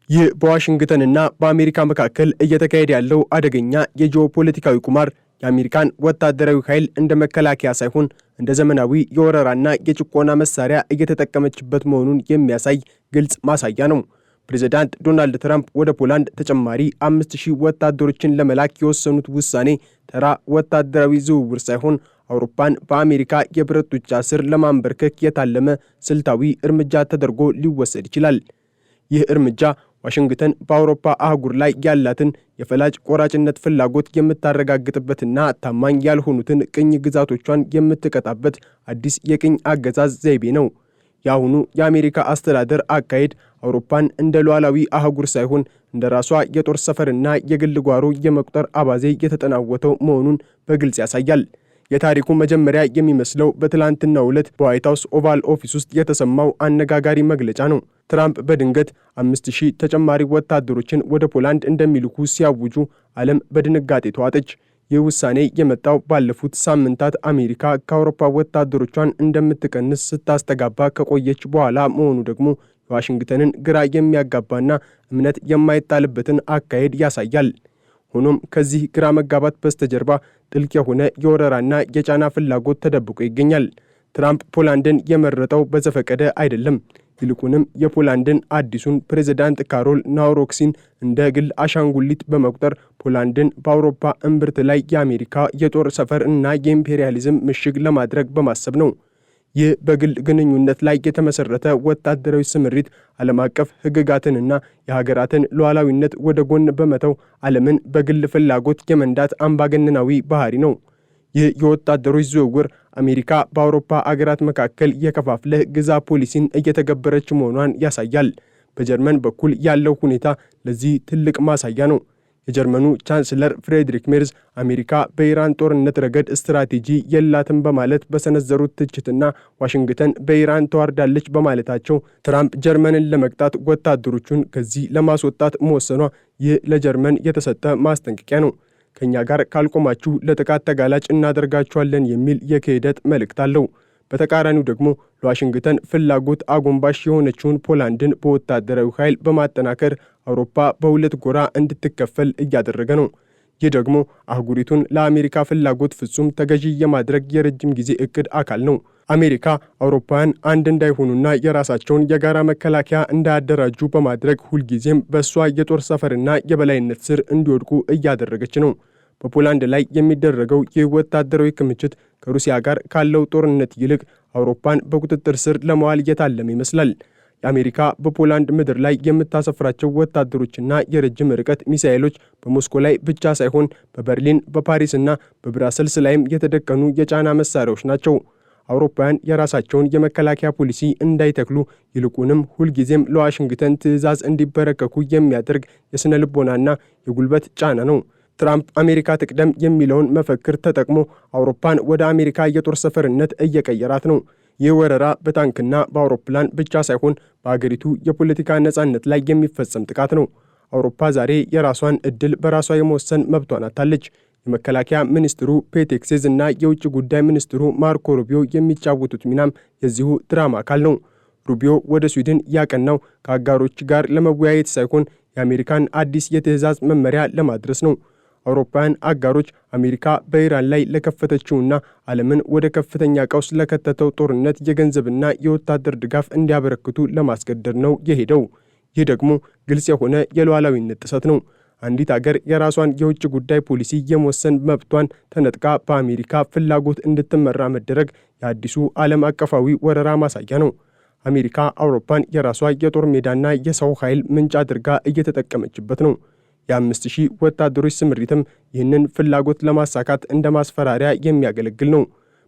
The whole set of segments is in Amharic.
ይህ በዋሽንግተንና በአሜሪካ መካከል እየተካሄደ ያለው አደገኛ የጂኦፖለቲካዊ ቁማር የአሜሪካን ወታደራዊ ኃይል እንደ መከላከያ ሳይሆን እንደ ዘመናዊ የወረራና የጭቆና መሳሪያ እየተጠቀመችበት መሆኑን የሚያሳይ ግልጽ ማሳያ ነው። ፕሬዝዳንት ዶናልድ ትራምፕ ወደ ፖላንድ ተጨማሪ 5000 ወታደሮችን ለመላክ የወሰኑት ውሳኔ ተራ ወታደራዊ ዝውውር ሳይሆን አውሮፓን በአሜሪካ የብረት ጡጫ ስር ለማንበርከክ የታለመ ስልታዊ እርምጃ ተደርጎ ሊወሰድ ይችላል። ይህ እርምጃ ዋሽንግተን በአውሮፓ አህጉር ላይ ያላትን የፈላጭ ቆራጭነት ፍላጎት የምታረጋግጥበትና ታማኝ ያልሆኑትን ቅኝ ግዛቶቿን የምትቀጣበት አዲስ የቅኝ አገዛዝ ዘይቤ ነው። የአሁኑ የአሜሪካ አስተዳደር አካሄድ አውሮፓን እንደ ሉዓላዊ አህጉር ሳይሆን እንደ ራሷ የጦር ሰፈርና የግል ጓሮ የመቁጠር አባዜ የተጠናወተው መሆኑን በግልጽ ያሳያል። የታሪኩ መጀመሪያ የሚመስለው በትላንትናው ዕለት በዋይት ሃውስ ኦቫል ኦፊስ ውስጥ የተሰማው አነጋጋሪ መግለጫ ነው። ትራምፕ በድንገት 5000 ተጨማሪ ወታደሮችን ወደ ፖላንድ እንደሚልኩ ሲያውጁ ዓለም በድንጋጤ ተዋጠች። ይህ ውሳኔ የመጣው ባለፉት ሳምንታት አሜሪካ ከአውሮፓ ወታደሮቿን እንደምትቀንስ ስታስተጋባ ከቆየች በኋላ መሆኑ ደግሞ የዋሽንግተንን ግራ የሚያጋባና እምነት የማይጣልበትን አካሄድ ያሳያል። ሆኖም ከዚህ ግራ መጋባት በስተጀርባ ጥልቅ የሆነ የወረራና የጫና ፍላጎት ተደብቆ ይገኛል። ትራምፕ ፖላንድን የመረጠው በዘፈቀደ አይደለም። ይልቁንም የፖላንድን አዲሱን ፕሬዝዳንት ካሮል ናውሮክሲን እንደ ግል አሻንጉሊት በመቁጠር ፖላንድን በአውሮፓ እምብርት ላይ የአሜሪካ የጦር ሰፈር እና የኢምፔሪያሊዝም ምሽግ ለማድረግ በማሰብ ነው። ይህ በግል ግንኙነት ላይ የተመሰረተ ወታደራዊ ስምሪት ዓለም አቀፍ ሕግጋትንና የሀገራትን ሉዓላዊነት ወደ ጎን በመተው ዓለምን በግል ፍላጎት የመንዳት አምባገነናዊ ባህሪ ነው። ይህ የወታደሮች ዝውውር አሜሪካ በአውሮፓ አገራት መካከል የከፋፍለህ ግዛ ፖሊሲን እየተገበረች መሆኗን ያሳያል። በጀርመን በኩል ያለው ሁኔታ ለዚህ ትልቅ ማሳያ ነው። የጀርመኑ ቻንስለር ፍሬድሪክ ሜርዝ አሜሪካ በኢራን ጦርነት ረገድ ስትራቴጂ የላትም በማለት በሰነዘሩት ትችትና ዋሽንግተን በኢራን ተዋርዳለች በማለታቸው ትራምፕ ጀርመንን ለመቅጣት ወታደሮቹን ከዚህ ለማስወጣት መወሰኗ ይህ ለጀርመን የተሰጠ ማስጠንቀቂያ ነው። ከኛ ጋር ካልቆማችሁ ለጥቃት ተጋላጭ እናደርጋችኋለን የሚል የክህደት መልእክት አለው። በተቃራኒው ደግሞ ለዋሽንግተን ፍላጎት አጎንባሽ የሆነችውን ፖላንድን በወታደራዊ ኃይል በማጠናከር አውሮፓ በሁለት ጎራ እንድትከፈል እያደረገ ነው። ይህ ደግሞ አህጉሪቱን ለአሜሪካ ፍላጎት ፍጹም ተገዢ የማድረግ የረጅም ጊዜ እቅድ አካል ነው። አሜሪካ አውሮፓውያን አንድ እንዳይሆኑና የራሳቸውን የጋራ መከላከያ እንዳያደራጁ በማድረግ ሁልጊዜም በእሷ የጦር ሰፈርና የበላይነት ስር እንዲወድቁ እያደረገች ነው። በፖላንድ ላይ የሚደረገው ይህ ወታደራዊ ክምችት ከሩሲያ ጋር ካለው ጦርነት ይልቅ አውሮፓን በቁጥጥር ስር ለማዋል የታለመ ይመስላል። የአሜሪካ በፖላንድ ምድር ላይ የምታሰፍራቸው ወታደሮችና የረጅም ርቀት ሚሳኤሎች በሞስኮ ላይ ብቻ ሳይሆን በበርሊን፣ በፓሪስና በብራሰልስ ላይም የተደቀኑ የጫና መሳሪያዎች ናቸው። አውሮፓውያን የራሳቸውን የመከላከያ ፖሊሲ እንዳይተክሉ ይልቁንም ሁልጊዜም ለዋሽንግተን ትዕዛዝ እንዲበረከኩ የሚያደርግ የስነ ልቦናና የጉልበት ጫና ነው። ትራምፕ አሜሪካ ትቅደም የሚለውን መፈክር ተጠቅሞ አውሮፓን ወደ አሜሪካ የጦር ሰፈርነት እየቀየራት ነው። ይህ ወረራ በታንክና በአውሮፕላን ብቻ ሳይሆን በአገሪቱ የፖለቲካ ነጻነት ላይ የሚፈጸም ጥቃት ነው። አውሮፓ ዛሬ የራሷን ዕድል በራሷ የመወሰን መብቷን አጥታለች። የመከላከያ ሚኒስትሩ ፔት ሄግሴዝ እና የውጭ ጉዳይ ሚኒስትሩ ማርኮ ሩቢዮ የሚጫወቱት ሚናም የዚሁ ድራማ አካል ነው። ሩቢዮ ወደ ስዊድን ያቀናው ከአጋሮች ጋር ለመወያየት ሳይሆን የአሜሪካን አዲስ የትዕዛዝ መመሪያ ለማድረስ ነው። አውሮፓውያን አጋሮች አሜሪካ በኢራን ላይ ለከፈተችውና ዓለምን ወደ ከፍተኛ ቀውስ ለከተተው ጦርነት የገንዘብና የወታደር ድጋፍ እንዲያበረክቱ ለማስገደድ ነው የሄደው። ይህ ደግሞ ግልጽ የሆነ የሉዓላዊነት ጥሰት ነው። አንዲት አገር የራሷን የውጭ ጉዳይ ፖሊሲ የመወሰን መብቷን ተነጥቃ በአሜሪካ ፍላጎት እንድትመራ መደረግ የአዲሱ ዓለም አቀፋዊ ወረራ ማሳያ ነው። አሜሪካ አውሮፓን የራሷ የጦር ሜዳና የሰው ኃይል ምንጭ አድርጋ እየተጠቀመችበት ነው። የ5000 ወታደሮች ስምሪትም ይህንን ፍላጎት ለማሳካት እንደ ማስፈራሪያ የሚያገለግል ነው።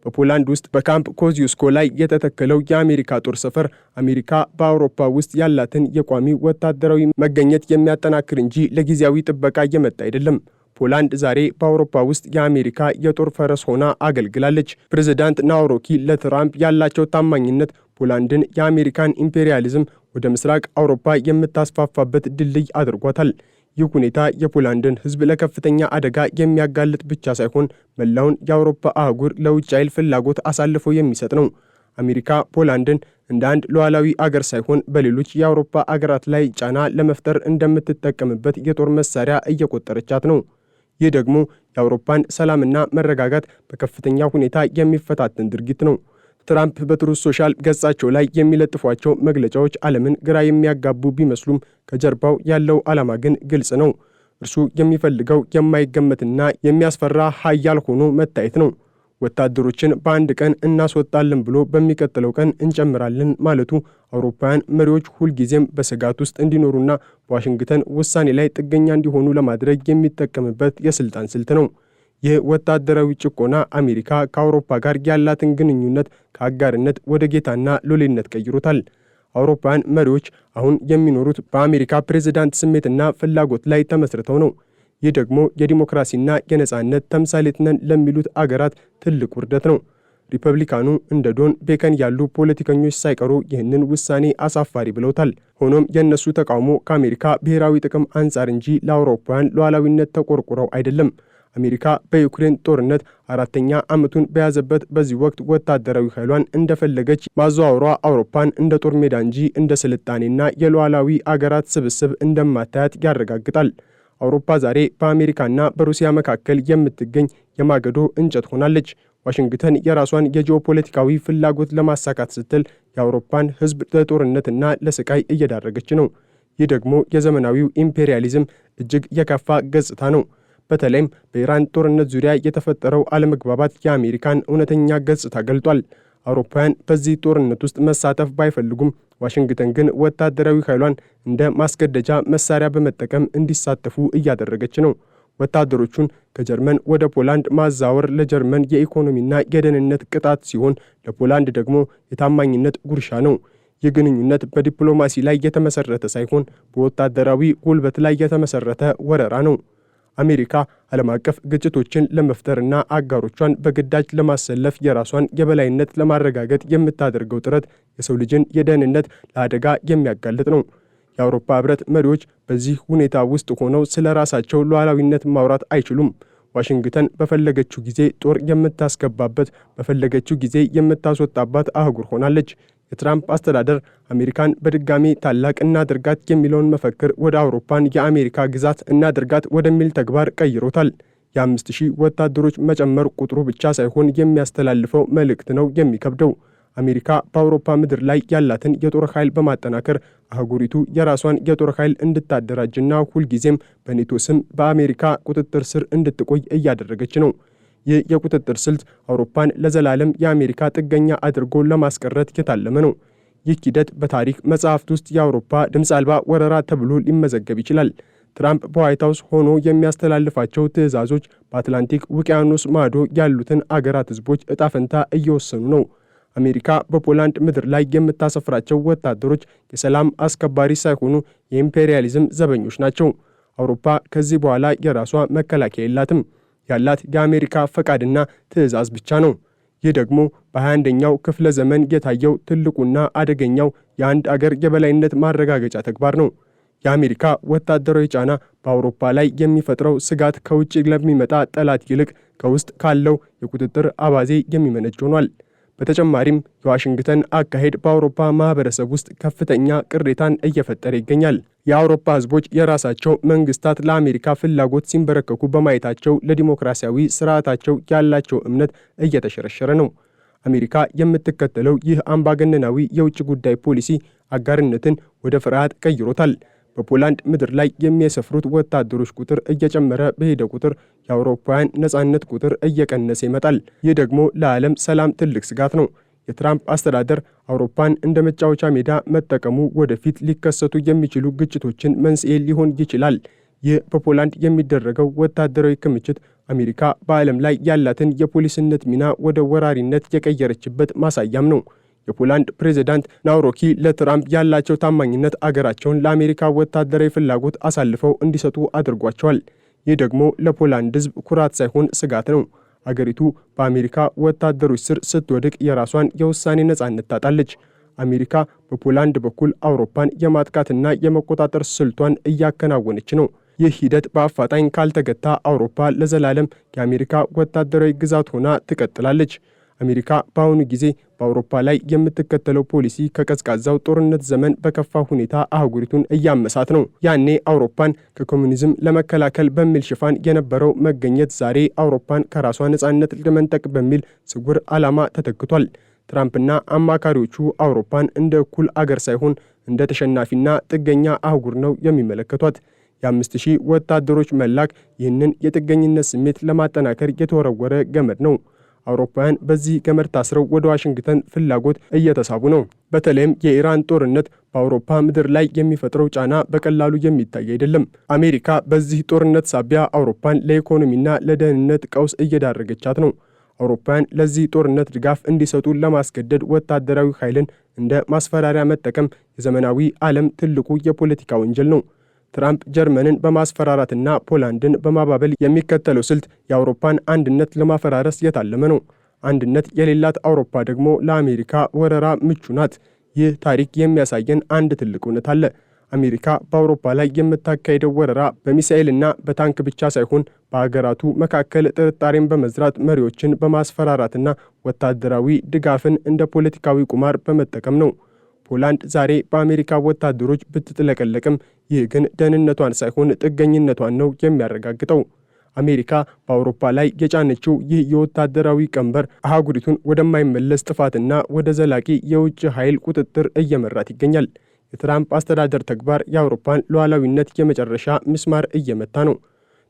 በፖላንድ ውስጥ በካምፕ ኮዚዩስኮ ላይ የተተከለው የአሜሪካ ጦር ሰፈር አሜሪካ በአውሮፓ ውስጥ ያላትን የቋሚ ወታደራዊ መገኘት የሚያጠናክር እንጂ ለጊዜያዊ ጥበቃ የመጣ አይደለም። ፖላንድ ዛሬ በአውሮፓ ውስጥ የአሜሪካ የጦር ፈረስ ሆና አገልግላለች። ፕሬዝዳንት ናውሮኪ ለትራምፕ ያላቸው ታማኝነት ፖላንድን የአሜሪካን ኢምፔሪያሊዝም ወደ ምስራቅ አውሮፓ የምታስፋፋበት ድልድይ አድርጓታል። ይህ ሁኔታ የፖላንድን ሕዝብ ለከፍተኛ አደጋ የሚያጋልጥ ብቻ ሳይሆን መላውን የአውሮፓ አህጉር ለውጭ ኃይል ፍላጎት አሳልፎ የሚሰጥ ነው። አሜሪካ ፖላንድን እንደ አንድ ሉዓላዊ አገር ሳይሆን በሌሎች የአውሮፓ አገራት ላይ ጫና ለመፍጠር እንደምትጠቀምበት የጦር መሳሪያ እየቆጠረቻት ነው። ይህ ደግሞ የአውሮፓን ሰላምና መረጋጋት በከፍተኛ ሁኔታ የሚፈታተን ድርጊት ነው። ትራምፕ በትሩዝ ሶሻል ገጻቸው ላይ የሚለጥፏቸው መግለጫዎች ዓለምን ግራ የሚያጋቡ ቢመስሉም ከጀርባው ያለው ዓላማ ግን ግልጽ ነው። እርሱ የሚፈልገው የማይገመትና የሚያስፈራ ኃያል ሆኖ መታየት ነው። ወታደሮችን በአንድ ቀን እናስወጣለን ብሎ በሚቀጥለው ቀን እንጨምራለን ማለቱ አውሮፓውያን መሪዎች ሁልጊዜም በስጋት ውስጥ እንዲኖሩና በዋሽንግተን ውሳኔ ላይ ጥገኛ እንዲሆኑ ለማድረግ የሚጠቀምበት የስልጣን ስልት ነው። ይህ ወታደራዊ ጭቆና አሜሪካ ከአውሮፓ ጋር ያላትን ግንኙነት ከአጋርነት ወደ ጌታና ሎሌነት ቀይሮታል። አውሮፓውያን መሪዎች አሁን የሚኖሩት በአሜሪካ ፕሬዝዳንት ስሜትና ፍላጎት ላይ ተመስርተው ነው። ይህ ደግሞ የዲሞክራሲና የነጻነት ተምሳሌት ነን ለሚሉት አገራት ትልቅ ውርደት ነው። ሪፐብሊካኑ እንደ ዶን ቤከን ያሉ ፖለቲከኞች ሳይቀሩ ይህንን ውሳኔ አሳፋሪ ብለውታል። ሆኖም የእነሱ ተቃውሞ ከአሜሪካ ብሔራዊ ጥቅም አንጻር እንጂ ለአውሮፓውያን ሉዓላዊነት ተቆርቁረው አይደለም። አሜሪካ በዩክሬን ጦርነት 4ኛ ዓመቱን በያዘበት በዚህ ወቅት ወታደራዊ ኃይሏን እንደፈለገች ማዘዋወሯ አውሮፓን እንደ ጦር ሜዳ እንጂ እንደ ስልጣኔና የሉዓላዊ አገራት ስብስብ እንደማታያት ያረጋግጣል። አውሮፓ ዛሬ በአሜሪካና በሩሲያ መካከል የምትገኝ የማገዶ እንጨት ሆናለች። ዋሽንግተን የራሷን የጂኦፖለቲካዊ ፍላጎት ለማሳካት ስትል የአውሮፓን ሕዝብ ለጦርነትና ለስቃይ እየዳረገች ነው። ይህ ደግሞ የዘመናዊው ኢምፔሪያሊዝም እጅግ የከፋ ገጽታ ነው። በተለይም በኢራን ጦርነት ዙሪያ የተፈጠረው አለመግባባት የአሜሪካን እውነተኛ ገጽታ ገልጧል። አውሮፓውያን በዚህ ጦርነት ውስጥ መሳተፍ ባይፈልጉም ዋሽንግተን ግን ወታደራዊ ኃይሏን እንደ ማስገደጃ መሳሪያ በመጠቀም እንዲሳተፉ እያደረገች ነው። ወታደሮቹን ከጀርመን ወደ ፖላንድ ማዛወር ለጀርመን የኢኮኖሚና የደህንነት ቅጣት ሲሆን፣ ለፖላንድ ደግሞ የታማኝነት ጉርሻ ነው። ይህ ግንኙነት በዲፕሎማሲ ላይ የተመሰረተ ሳይሆን በወታደራዊ ጉልበት ላይ የተመሰረተ ወረራ ነው። አሜሪካ ዓለም አቀፍ ግጭቶችን ለመፍጠርና አጋሮቿን በግዳጅ ለማሰለፍ የራሷን የበላይነት ለማረጋገጥ የምታደርገው ጥረት የሰው ልጅን የደህንነት ለአደጋ የሚያጋልጥ ነው። የአውሮፓ ሕብረት መሪዎች በዚህ ሁኔታ ውስጥ ሆነው ስለ ራሳቸው ሉዓላዊነት ማውራት አይችሉም። ዋሽንግተን በፈለገችው ጊዜ ጦር የምታስገባበት፣ በፈለገችው ጊዜ የምታስወጣባት አህጉር ሆናለች። የትራምፕ አስተዳደር አሜሪካን በድጋሚ ታላቅ እናድርጋት የሚለውን መፈክር ወደ አውሮፓን የአሜሪካ ግዛት እናድርጋት ወደሚል ተግባር ቀይሮታል። የ5000 ወታደሮች መጨመር ቁጥሩ ብቻ ሳይሆን የሚያስተላልፈው መልእክት ነው የሚከብደው። አሜሪካ በአውሮፓ ምድር ላይ ያላትን የጦር ኃይል በማጠናከር አህጉሪቱ የራሷን የጦር ኃይል እንድታደራጅና ሁልጊዜም በኔቶ ስም በአሜሪካ ቁጥጥር ስር እንድትቆይ እያደረገች ነው። ይህ የቁጥጥር ስልት አውሮፓን ለዘላለም የአሜሪካ ጥገኛ አድርጎ ለማስቀረት የታለመ ነው። ይህ ሂደት በታሪክ መጽሐፍት ውስጥ የአውሮፓ ድምፅ አልባ ወረራ ተብሎ ሊመዘገብ ይችላል። ትራምፕ በዋይት ሃውስ ሆኖ የሚያስተላልፋቸው ትዕዛዞች በአትላንቲክ ውቅያኖስ ማዶ ያሉትን አገራት ሕዝቦች ዕጣ ፈንታ እየወሰኑ ነው። አሜሪካ በፖላንድ ምድር ላይ የምታሰፍራቸው ወታደሮች የሰላም አስከባሪ ሳይሆኑ የኢምፔሪያሊዝም ዘበኞች ናቸው። አውሮፓ ከዚህ በኋላ የራሷ መከላከያ የላትም። ያላት የአሜሪካ ፈቃድና ትዕዛዝ ብቻ ነው። ይህ ደግሞ በ21ኛው ክፍለ ዘመን የታየው ትልቁና አደገኛው የአንድ አገር የበላይነት ማረጋገጫ ተግባር ነው። የአሜሪካ ወታደራዊ ጫና በአውሮፓ ላይ የሚፈጥረው ስጋት ከውጭ ለሚመጣ ጠላት ይልቅ ከውስጥ ካለው የቁጥጥር አባዜ የሚመነጭ ሆኗል። በተጨማሪም የዋሽንግተን አካሄድ በአውሮፓ ማህበረሰብ ውስጥ ከፍተኛ ቅሬታን እየፈጠረ ይገኛል። የአውሮፓ ሕዝቦች የራሳቸው መንግስታት ለአሜሪካ ፍላጎት ሲንበረከኩ በማየታቸው ለዲሞክራሲያዊ ስርዓታቸው ያላቸው እምነት እየተሸረሸረ ነው። አሜሪካ የምትከተለው ይህ አምባገነናዊ የውጭ ጉዳይ ፖሊሲ አጋርነትን ወደ ፍርሃት ቀይሮታል። በፖላንድ ምድር ላይ የሚያሰፍሩት ወታደሮች ቁጥር እየጨመረ በሄደ ቁጥር የአውሮፓውያን ነጻነት ቁጥር እየቀነሰ ይመጣል። ይህ ደግሞ ለዓለም ሰላም ትልቅ ስጋት ነው። የትራምፕ አስተዳደር አውሮፓን እንደ መጫወቻ ሜዳ መጠቀሙ ወደፊት ሊከሰቱ የሚችሉ ግጭቶችን መንስኤ ሊሆን ይችላል። ይህ በፖላንድ የሚደረገው ወታደራዊ ክምችት አሜሪካ በዓለም ላይ ያላትን የፖሊስነት ሚና ወደ ወራሪነት የቀየረችበት ማሳያም ነው። የፖላንድ ፕሬዝዳንት ናውሮኪ ለትራምፕ ያላቸው ታማኝነት አገራቸውን ለአሜሪካ ወታደራዊ ፍላጎት አሳልፈው እንዲሰጡ አድርጓቸዋል። ይህ ደግሞ ለፖላንድ ሕዝብ ኩራት ሳይሆን ስጋት ነው። አገሪቱ በአሜሪካ ወታደሮች ስር ስትወድቅ የራሷን የውሳኔ ነጻነት ታጣለች። አሜሪካ በፖላንድ በኩል አውሮፓን የማጥቃትና የመቆጣጠር ስልቷን እያከናወነች ነው። ይህ ሂደት በአፋጣኝ ካልተገታ አውሮፓ ለዘላለም የአሜሪካ ወታደራዊ ግዛት ሆና ትቀጥላለች። አሜሪካ በአሁኑ ጊዜ በአውሮፓ ላይ የምትከተለው ፖሊሲ ከቀዝቃዛው ጦርነት ዘመን በከፋ ሁኔታ አህጉሪቱን እያመሳት ነው። ያኔ አውሮፓን ከኮሙኒዝም ለመከላከል በሚል ሽፋን የነበረው መገኘት ዛሬ አውሮፓን ከራሷ ነጻነት ለመንጠቅ በሚል ስውር ዓላማ ተተክቷል። ትራምፕና አማካሪዎቹ አውሮፓን እንደ እኩል አገር ሳይሆን እንደ ተሸናፊና ጥገኛ አህጉር ነው የሚመለከቷት። የ5000 ወታደሮች መላክ ይህንን የጥገኝነት ስሜት ለማጠናከር የተወረወረ ገመድ ነው። አውሮፓውያን በዚህ ገመድ ታስረው ወደ ዋሽንግተን ፍላጎት እየተሳቡ ነው። በተለይም የኢራን ጦርነት በአውሮፓ ምድር ላይ የሚፈጥረው ጫና በቀላሉ የሚታይ አይደለም። አሜሪካ በዚህ ጦርነት ሳቢያ አውሮፓን ለኢኮኖሚና ለደህንነት ቀውስ እየዳረገቻት ነው። አውሮፓውያን ለዚህ ጦርነት ድጋፍ እንዲሰጡ ለማስገደድ ወታደራዊ ኃይልን እንደ ማስፈራሪያ መጠቀም የዘመናዊ ዓለም ትልቁ የፖለቲካ ወንጀል ነው። ትራምፕ ጀርመንን በማስፈራራትና ፖላንድን በማባበል የሚከተለው ስልት የአውሮፓን አንድነት ለማፈራረስ የታለመ ነው። አንድነት የሌላት አውሮፓ ደግሞ ለአሜሪካ ወረራ ምቹ ናት። ይህ ታሪክ የሚያሳየን አንድ ትልቅ እውነት አለ። አሜሪካ በአውሮፓ ላይ የምታካሄደው ወረራ በሚሳኤልና በታንክ ብቻ ሳይሆን በሀገራቱ መካከል ጥርጣሬን በመዝራት መሪዎችን በማስፈራራትና ወታደራዊ ድጋፍን እንደ ፖለቲካዊ ቁማር በመጠቀም ነው። ፖላንድ ዛሬ በአሜሪካ ወታደሮች ብትጥለቀለቅም ይህ ግን ደህንነቷን ሳይሆን ጥገኝነቷን ነው የሚያረጋግጠው። አሜሪካ በአውሮፓ ላይ የጫነችው ይህ የወታደራዊ ቀንበር አህጉሪቱን ወደማይመለስ ጥፋትና ወደ ዘላቂ የውጭ ኃይል ቁጥጥር እየመራት ይገኛል። የትራምፕ አስተዳደር ተግባር የአውሮፓን ሉዓላዊነት የመጨረሻ ምስማር እየመታ ነው።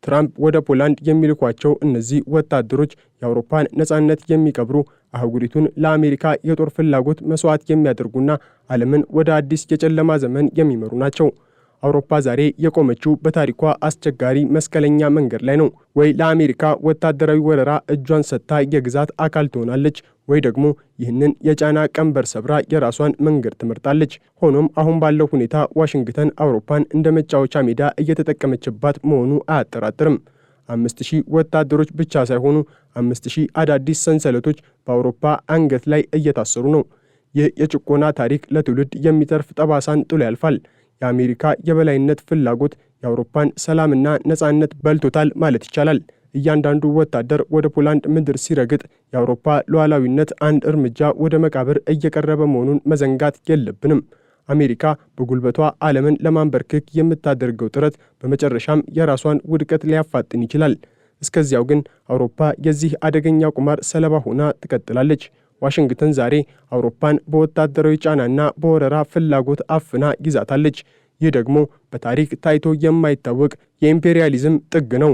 ትራምፕ ወደ ፖላንድ የሚልኳቸው እነዚህ ወታደሮች የአውሮፓን ነጻነት የሚቀብሩ፣ አህጉሪቱን ለአሜሪካ የጦር ፍላጎት መስዋዕት የሚያደርጉና ዓለምን ወደ አዲስ የጨለማ ዘመን የሚመሩ ናቸው። አውሮፓ ዛሬ የቆመችው በታሪኳ አስቸጋሪ መስቀለኛ መንገድ ላይ ነው። ወይ ለአሜሪካ ወታደራዊ ወረራ እጇን ሰጥታ የግዛት አካል ትሆናለች፣ ወይ ደግሞ ይህንን የጫና ቀንበር ሰብራ የራሷን መንገድ ትመርጣለች። ሆኖም አሁን ባለው ሁኔታ ዋሽንግተን አውሮፓን እንደ መጫወቻ ሜዳ እየተጠቀመችባት መሆኑ አያጠራጥርም። 5000 ወታደሮች ብቻ ሳይሆኑ 5000 አዳዲስ ሰንሰለቶች በአውሮፓ አንገት ላይ እየታሰሩ ነው። ይህ የጭቆና ታሪክ ለትውልድ የሚተርፍ ጠባሳን ጥሎ ያልፋል። የአሜሪካ የበላይነት ፍላጎት የአውሮፓን ሰላምና ነጻነት በልቶታል ማለት ይቻላል። እያንዳንዱ ወታደር ወደ ፖላንድ ምድር ሲረግጥ የአውሮፓ ሉዓላዊነት አንድ እርምጃ ወደ መቃብር እየቀረበ መሆኑን መዘንጋት የለብንም። አሜሪካ በጉልበቷ ዓለምን ለማንበርከክ የምታደርገው ጥረት በመጨረሻም የራሷን ውድቀት ሊያፋጥን ይችላል። እስከዚያው ግን አውሮፓ የዚህ አደገኛ ቁማር ሰለባ ሆና ትቀጥላለች። ዋሽንግተን ዛሬ አውሮፓን በወታደራዊ ጫናና በወረራ ፍላጎት አፍና ይዛታለች። ይህ ደግሞ በታሪክ ታይቶ የማይታወቅ የኢምፔሪያሊዝም ጥግ ነው።